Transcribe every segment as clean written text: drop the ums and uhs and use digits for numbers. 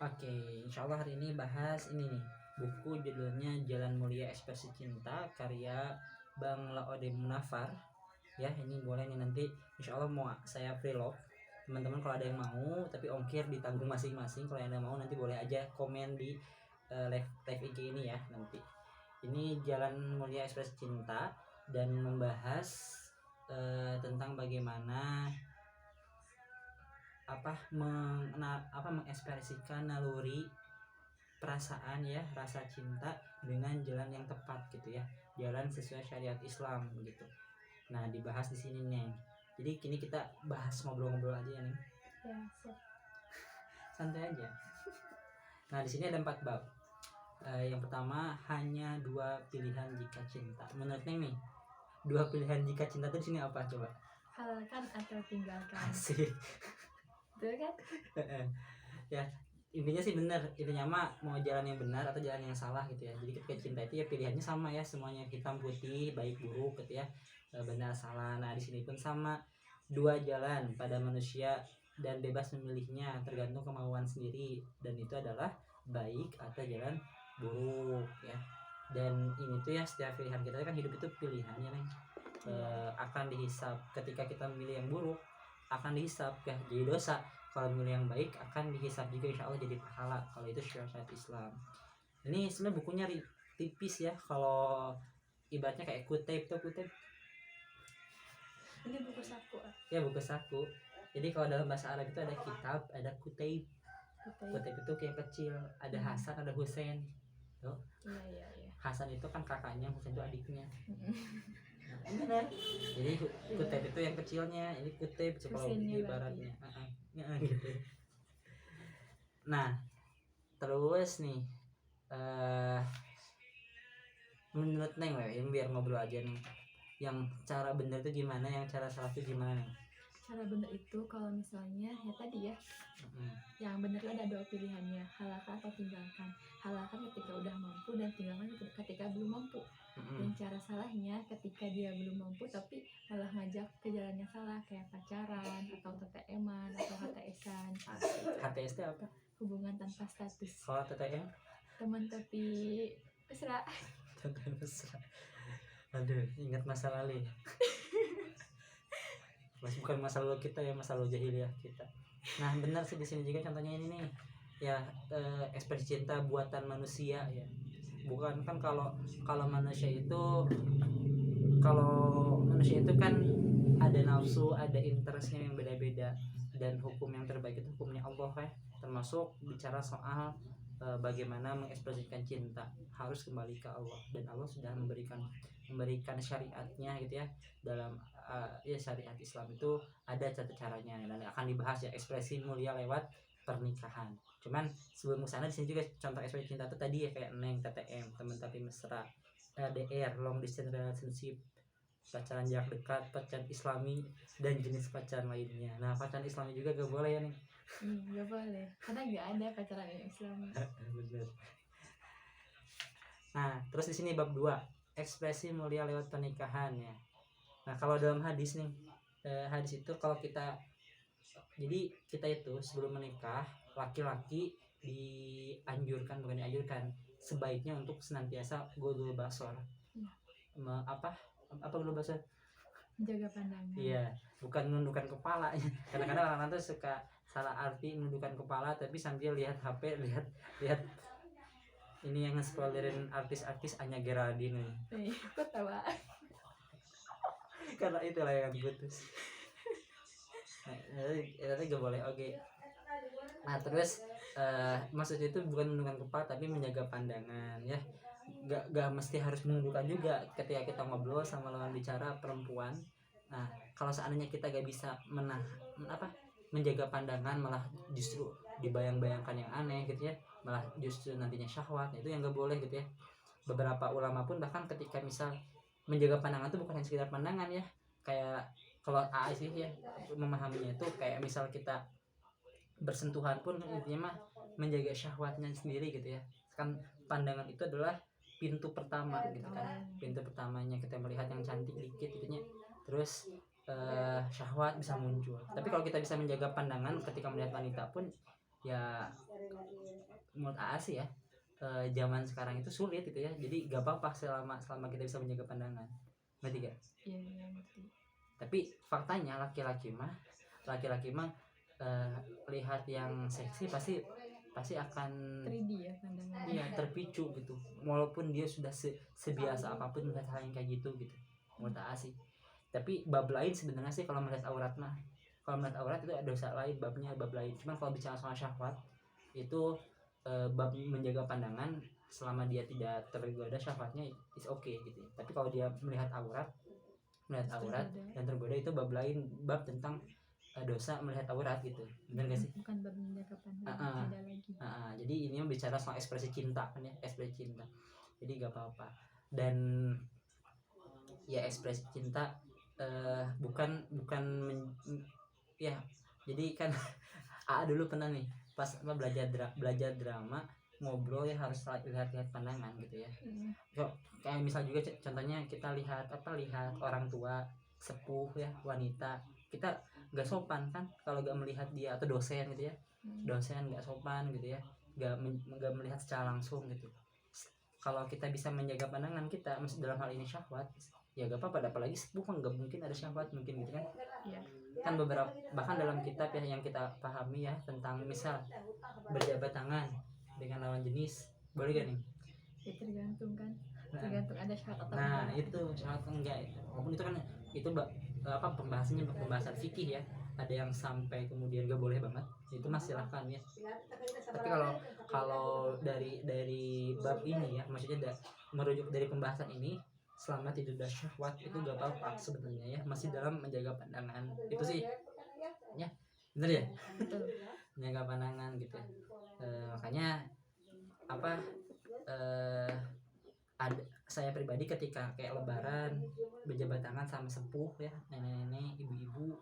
Oke, insya Allah hari ini bahas ini nih, buku judulnya Jalan Mulia Ekspresi Cinta karya Bang Laode Munafar. Ya, ini boleh nih nanti insya Allah mau saya preload. Teman-teman kalau ada yang mau, tapi ongkir ditanggung masing-masing. Kalau yang ada mau nanti boleh aja komen di live IG ini ya nanti. Ini Jalan Mulia Ekspresi Cinta dan membahas tentang bagaimana mengekspresikan naluri perasaan ya, rasa cinta dengan jalan yang tepat gitu ya, jalan sesuai syariat Islam gitu. Nah, dibahas di sini nih. Jadi kini kita bahas ngobrol-ngobrol aja ya nih. Ya, siap. Santai aja. Nah, di sini ada 4 bab. Yang pertama, hanya 2 pilihan jika cinta. Menurut Neng nih, 2 pilihan jika cinta itu di sini apa coba? Halalkan atau tinggalkan. Asik. Betul kan? Ya, intinya sih benar, intinya mah mau jalan yang benar atau jalan yang salah gitu ya. Jadi ketika cinta itu ya pilihannya sama ya, semuanya hitam putih, baik buruk gitu ya, benar salah. Nah, di sini pun sama, 2 jalan pada manusia dan bebas memilihnya tergantung kemauan sendiri, dan itu adalah baik atau jalan buruk ya. Dan ini tuh ya, setiap pilihan kita kan, hidup itu pilihannya nih, akan dihisap. Ketika kita memilih yang buruk akan dihisap ya jadi dosa, kalau memilih yang baik akan dihisap juga insya Allah jadi pahala, kalau itu syariat Islam. Ini sebenarnya bukunya tipis ya, kalau ibaratnya kayak kutip tuh, kutip Ini buku saku. ya, buku saku. Jadi kalau dalam bahasa Arab itu ada kitab, ada kutip. Kutip itu kayak kecil, ada Hasan, ada Husain tuh. Iya. Hasan itu kan kakaknya, Husain itu adiknya. Benar. Jadi kutip itu yang kecilnya, ini kutip kalau ibaratnya gitu. Nah, terus nih menurut Neng lah, ini biar ngobrol aja nih, yang cara bener itu gimana, yang cara salah itu gimana nih? Cara benar itu kalau misalnya ya tadi ya, yang benar itu ada 2 pilihannya, halalkan atau tinggalkan. Halalkan ketika udah mampu dan tinggalkan ketika belum mampu. Dan cara salahnya ketika dia belum mampu tapi malah ngajak ke jalan yang salah, kayak pacaran atau TTM-an atau HTS-an. HTS itu apa? Hubungan tanpa status. Kalau TTM? Teman tapi mesra. Teman mesra. Aduh, ingat masa lalu. Masih bukan masa lalu kita ya, masa lalu jahiliyah kita. Nah, benar sih, di sini juga contohnya ini nih. Ya, ekspresi cinta buatan manusia ya. Bukan kan, kalau manusia itu kan ada nafsu, ada interestnya yang beda-beda, dan hukum yang terbaik itu hukumnya Allah ya. Termasuk bicara soal bagaimana mengekspresikan cinta, harus kembali ke Allah, dan Allah sudah memberikan syariatnya gitu ya. Dalam ya, syariat Islam itu ada caranya, dan akan dibahas ya, ekspresi mulia lewat pernikahan. Cuman sebelum kesana, di sini juga contoh ekspresi cinta itu tadi ya, kayak Neng, TTM, teman tapi mesra, LDR, long distance relationship, pacaran jarak dekat, pacaran Islami, dan jenis pacaran lainnya. Nah, pacaran Islami juga gak boleh ya nih? Gak boleh, karena gak ada pacaran yang Islami. Bener. Nah, terus di sini bab 2, ekspresi mulia lewat pernikahan ya. Nah, kalau dalam hadis nih, hadis itu kalau kita itu sebelum menikah, laki-laki bukan dianjurkan, sebaiknya untuk senantiasa godul basor. Apa godul basor? Menjaga pandangan. Iya, bukan menundukkan kepala. Kadang-kadang orang-orang tuh suka salah arti menundukkan kepala, tapi sambil lihat HP, lihat ini yang nge-scrollerin artis Anya Geraldine. Kok tawa? Karena itulah yang putus. Itu gak boleh. Oke. Nah, terus maksudnya itu bukan menundukkan kepala, tapi menjaga pandangan ya. Gak mesti harus menundukkan juga ketika kita ngobrol sama lawan bicara perempuan. Nah, kalau seandainya kita gak bisa menjaga pandangan, malah justru dibayang-bayangkan yang aneh gitu ya, malah justru nantinya syahwat, itu yang gak boleh gitu ya. Beberapa ulama pun bahkan ketika misal menjaga pandangan itu bukan hanya sekedar pandangan ya, kayak kalau AA sih ya memahaminya itu kayak misal kita bersentuhan pun intinya mah menjaga syahwatnya sendiri gitu ya. Kan pandangan itu adalah pintu pertama gitu kan, pintu pertamanya kita melihat yang cantik dikit gitunya, terus syahwat bisa muncul. Tapi kalau kita bisa menjaga pandangan ketika melihat wanita pun ya, menurut AA sih ya, zaman sekarang itu sulit gitu ya, jadi gak apa-apa selama kita bisa menjaga pandangan, ngerti gak? Iya ngerti. Tapi faktanya laki-laki mah lihat yang seksi pasti akan 3D ya pandangannya. iya terpicu gitu, walaupun dia sudah sebiasa apapun melihat hal yang kayak gitu menurut AA sih. Tapi bab lain sebenarnya sih kalau melihat aurat mah, kalau melihat aurat itu ada dosa lain, bab lain. Cuman kalau bicara soal syahwat itu bab menjaga pandangan selama dia tidak tergoda syahwatnya is okay gitu. Tapi kalau dia melihat aurat dan tergoda itu bab lain, bab tentang dosa melihat aurat gitu, benar gak sih? Bukan bab menjaga pandangan, ada lagi. Jadi ini bicara soal ekspresi cinta kan ya, ekspresi cinta. Jadi gak apa-apa. Dan ya ekspresi cinta bukan ya. Jadi kan dulu pernah nih pas belajar drama ngobrol ya harus lihat pandangan gitu ya. Kok kayak misal juga contohnya kita lihat orang tua sepuh ya, wanita, kita nggak sopan kan kalau nggak melihat dia, atau dosen gitu ya, dosen nggak sopan gitu ya, nggak melihat secara langsung gitu. Kalau kita bisa menjaga pandangan kita dalam hal ini syahwat ya gak apa-apa, apalagi sepuh kan nggak mungkin ada syahwat mungkin gitu kan. Kan beberapa bahkan dalam kitab ya yang kita pahami ya tentang misal berjabat tangan dengan lawan jenis boleh gak nih? Ya tergantung kan, tergantung ada syahwat atau nah enggak. itu syahwat enggak, walaupun itu kan itu pembahasan fikih ya, ada yang sampai kemudian gak boleh banget, itu mas silahkan ya. Tapi kalau dari bab ini ya, maksudnya merujuk dari pembahasan ini, selama tidak ada syahwat itu gak apa-apa sebenarnya ya, masih dalam menjaga pandangan itu sih ya, bener ya, menjaga pandangan gitu ya. Makanya ada saya pribadi ketika kayak lebaran berjabat tangan sama sepuh ya, nenek-nenek, ibu-ibu,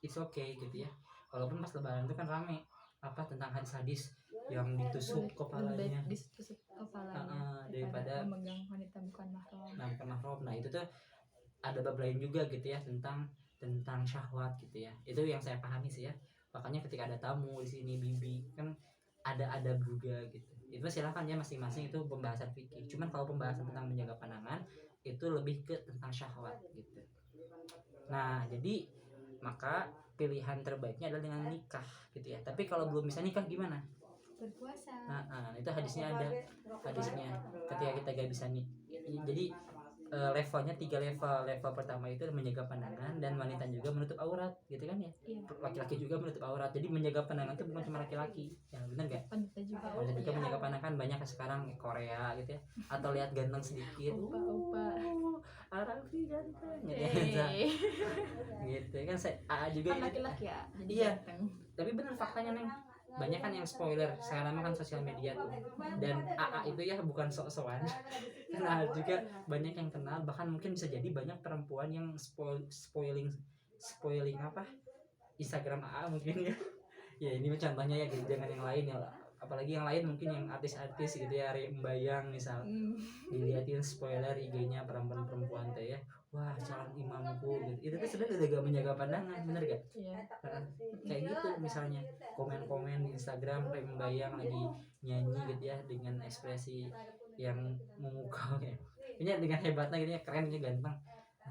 it's okay gitu ya, walaupun pas lebaran itu kan rame tentang hadis-hadis yang ditusuk kepalanya, daripada memegang wanita bukan mahram. Nah itu tuh ada bab lain juga gitu ya tentang syahwat gitu ya, itu yang saya pahami sih ya. Makanya ketika ada tamu di sini bibi kan ada adab juga gitu, itu silakan ya masing-masing, itu pembahasan fikih. Cuman kalau pembahasan tentang menjaga pandangan itu lebih ke tentang syahwat gitu. Nah jadi maka pilihan terbaiknya adalah dengan nikah gitu ya. Tapi kalau belum bisa nikah gimana? Berpuasa. Itu hadisnya ada, ketika kita gak bisa nih, jadi levelnya 3 level pertama itu menjaga pandangan, dan wanita juga menutup aurat gitu kan ya, laki-laki juga menutup aurat. Jadi menjaga pandangan itu bukan cuma laki-laki ya, benar gak? Wanita juga menjaga pandangan, banyak sekarang Korea gitu ya, atau lihat ganteng sedikit Arafi ganteng gitu kan. Saya juga kan laki-laki ya, jadi iya ganteng. Tapi benar faktanya Neng, banyak kan yang spoiler sekarang kan sosial media tuh, dan AA itu ya bukan sok-sokan kenal juga banyak yang kenal, bahkan mungkin bisa jadi banyak perempuan yang spoiling Instagram AA mungkin ya. Ya ini contohnya ya, jangan yang lain ya, apalagi yang lain mungkin yang artis-artis gitu ya, Rembayang misal, dilihatin spoiler IG-nya perempuan teh ya, wah calon imamku gitu. Itu tuh sebenarnya udah gak menjaga pandangan, bener gak? Iya. Kayak gitu misalnya komen-komen di Instagram Rembayang lagi nyanyi gitu ya dengan ekspresi yang memukau ya, ini dengan hebatnya gitu ya, keren gitu, ganteng,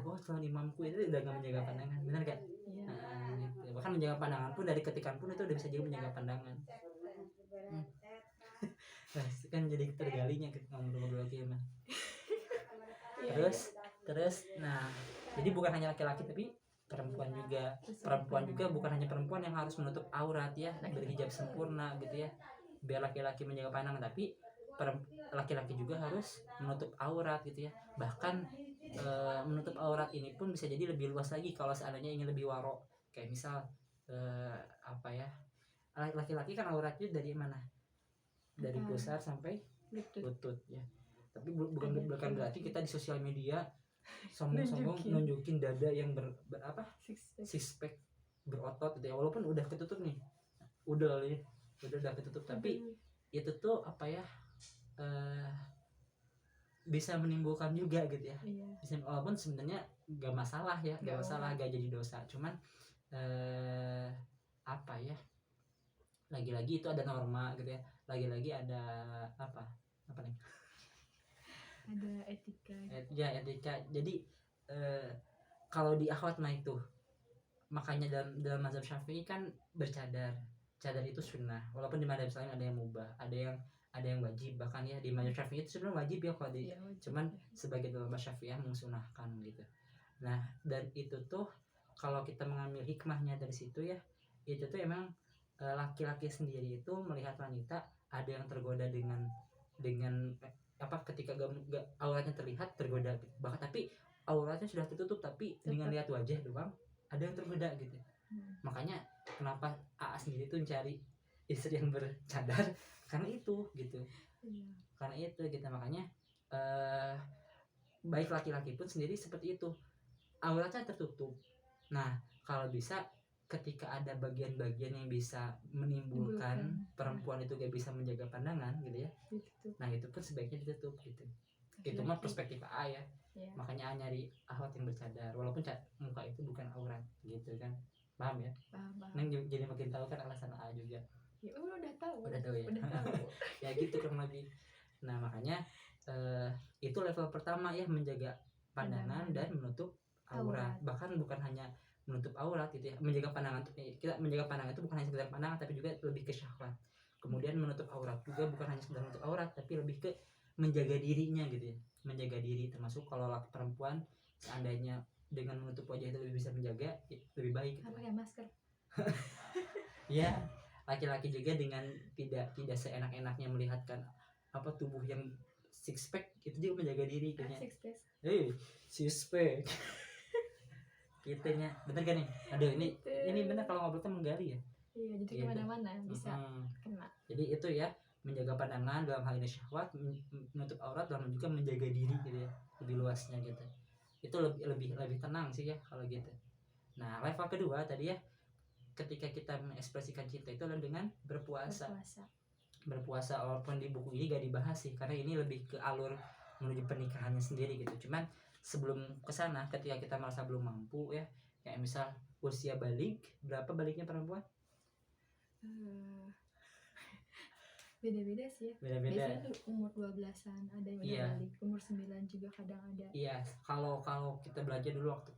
oh calon imamku, itu udah gak menjaga pandangan, bener gak? Gitu. Bahkan menjaga pandangan pun dari ketikan pun itu udah bisa juga menjaga pandangan. Kan jadi tergalinya kita ngobrol-ngobrol gimana. Terus nah jadi bukan hanya laki-laki tapi perempuan juga bukan hanya perempuan yang harus menutup aurat ya, berhijab sempurna gitu ya biar laki-laki menjaga pandangan, tapi laki-laki juga harus menutup aurat gitu ya. Bahkan menutup aurat ini pun bisa jadi lebih luas lagi kalau seandainya ingin lebih waro, kayak misal laki-laki kan auratnya dari mana, dari pusar sampai lutut ya. Tapi bukan berarti kita di sosial media sombong-sombong nunjukin dada yang six pack berotot gitu ya, walaupun udah ketutup nih, udah ketutup, tapi itu tuh bisa menimbulkan juga gitu ya. Bisa, walaupun sebenarnya gak masalah ya, gak jadi dosa, cuman lagi-lagi itu ada norma gitu ya, lagi-lagi ada apa nih, ada etika. ya etika. Jadi kalau di akhwat mah itu, makanya dalam mazhab Syafi'i kan bercadar, cadar itu sunnah, walaupun di mazhab lain ada yang mubah, ada yang wajib, bahkan ya di mazhab Syafi'i itu sebenarnya wajib ya kalau di, Iya, wajib. cuman sebagai ulama Syafi'iyah mensunahkan gitu. Nah, dan itu tuh kalau kita mengambil hikmahnya dari situ ya, itu tuh emang laki-laki sendiri itu melihat wanita ada yang tergoda dengan apa, ketika auratnya terlihat tergoda bahkan, tapi auratnya sudah tertutup tapi dengan lihat wajah doang ada yang tergoda gitu. Makanya kenapa AA sendiri tuh mencari istri yang bercadar karena itu gitu. Karena itu gitu, makanya baik laki-laki pun sendiri seperti itu, auratnya tertutup. Nah, kalau bisa ketika ada bagian-bagian yang bisa menimbulkan perempuan itu gak bisa menjaga pandangan gitu ya, nah itu pun sebaiknya ditutup gitu. Itu mah perspektif A ya. Makanya A nyari akhwat yang bercadar, walaupun muka itu bukan aurat gitu kan. Paham ya? Paham. Neng jadi makin tahu kan alasan A juga. Ya, udah tahu ya. Udah tahu. Ya gitu kurang lebih. Nah, makanya itu level pertama ya, menjaga pandangan dan menutup aurat. Bahkan bukan hanya menutup aurat gitu ya, menjaga pandangan tuh, kita menjaga pandangan itu bukan hanya sekedar pandangan tapi juga lebih ke syahwat. Kemudian menutup aurat juga bukan hanya sekedar menutup aurat tapi lebih ke menjaga dirinya gitu ya, menjaga diri, termasuk kalau laki perempuan seandainya dengan menutup wajah itu lebih bisa menjaga, lebih baik gitu. Pakai masker. Ya, laki-laki juga dengan tidak seenak-enaknya melihatkan apa tubuh yang six pack, itu juga menjaga diri gitu ya. Six pack. Kitanya bener kan nih? Aduh, ini bener kalau ngobrol kan menggali ya. Iya, jadi kemana-mana bisa kena. Jadi itu ya, menjaga pandangan dalam hal ini syahwat, menutup aurat dan juga menjaga diri gitu ya, lebih luasnya gitu. Itu lebih tenang sih ya kalau gitu. Nah, level kedua tadi ya, ketika kita mengekspresikan cinta itu adalah dengan berpuasa. Walaupun di buku ini gak dibahas sih, karena ini lebih ke alur menuju pernikahannya sendiri gitu. Cuman sebelum kesana, ketika kita merasa belum mampu ya, kayak misal usia balik, berapa baliknya perempuan? Beda-beda sih ya. Biasanya tuh umur 12-an ada yang udah balik, umur 9 juga kadang ada. Iya, kalau kita belajar dulu waktu